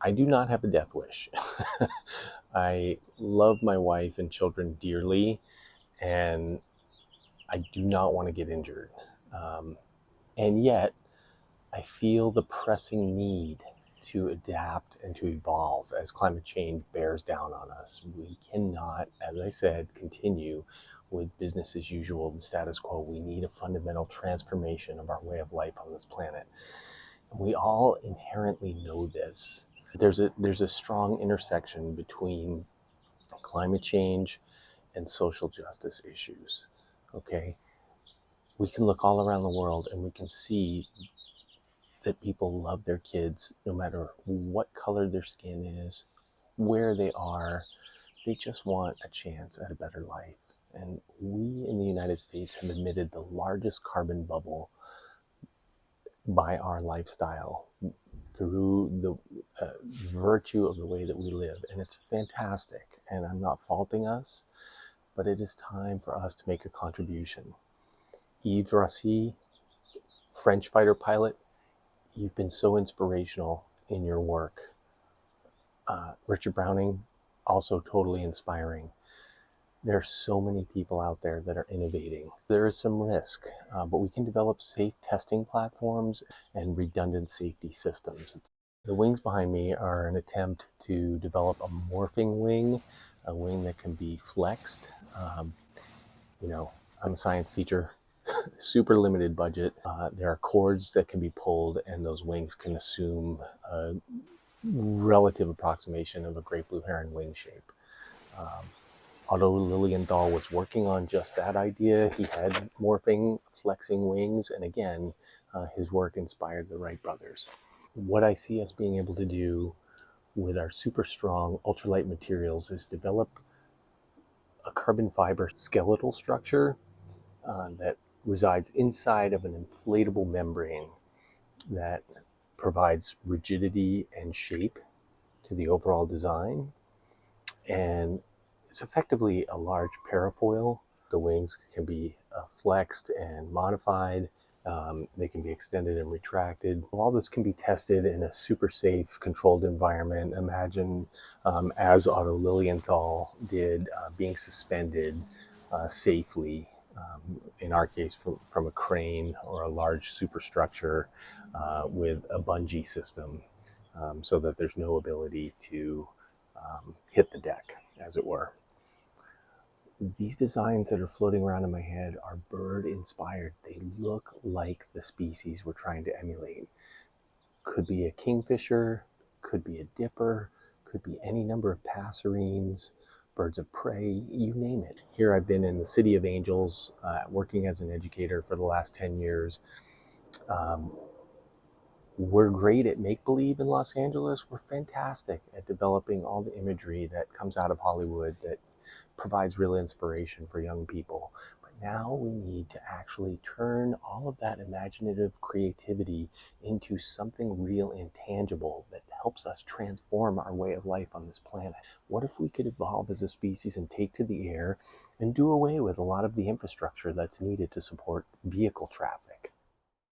I do not have a death wish. I love my wife and children dearly, and I do not want to get injured. Um, and yet, I feel the pressing need to adapt and to evolve as climate change bears down on us. We cannot, as I said, continue with business as usual, the status quo. We need a fundamental transformation of our way of life on this planet. And we all inherently know this. There's a strong intersection between climate change and social justice issues. Okay, we can look all around the world and we can see that people love their kids no matter what color their skin is, where they are. They just want a chance at a better life. And we in the United States have emitted the largest carbon bubble by our lifestyle through the virtue of the way that we live. And it's fantastic. And I'm not faulting us, but it is time for us to make a contribution. Yves Rossi, French fighter pilot, you've been so inspirational in your work. Richard Browning, also totally inspiring. There are so many people out there that are innovating. There is some risk, but we can develop safe testing platforms and redundant safety systems. The wings behind me are an attempt to develop a morphing wing, a wing that can be flexed. You know, I'm a science teacher, super limited budget. There are cords that can be pulled, and those wings can assume a relative approximation of a great blue heron wing shape. Otto Lilienthal was working on just that idea. He had morphing, flexing wings, and again, his work inspired the Wright brothers. What I see us being able to do with our super strong ultralight materials is develop a carbon fiber skeletal structure that resides inside of an inflatable membrane that provides rigidity and shape to the overall design. And it's effectively a large parafoil. The wings can be flexed and modified. They can be extended and retracted. All this can be tested in a super safe, controlled environment. Imagine, as Otto Lilienthal did, being suspended safely, in our case, from a crane or a large superstructure with a bungee system, so that there's no ability to hit the deck, as it were. These designs that are floating around in my head are bird inspired. They look like the species we're trying to emulate. Could be a kingfisher, could be a dipper, could be any number of passerines, birds of prey, you name it. Here I've been in the City of Angels, working as an educator for the last 10 years. We're great at make-believe in Los Angeles. We're fantastic at developing all the imagery that comes out of Hollywood that provides real inspiration for young people. But now we need to actually turn all of that imaginative creativity into something real and tangible that helps us transform our way of life on this planet. What if we could evolve as a species and take to the air and do away with a lot of the infrastructure that's needed to support vehicle traffic?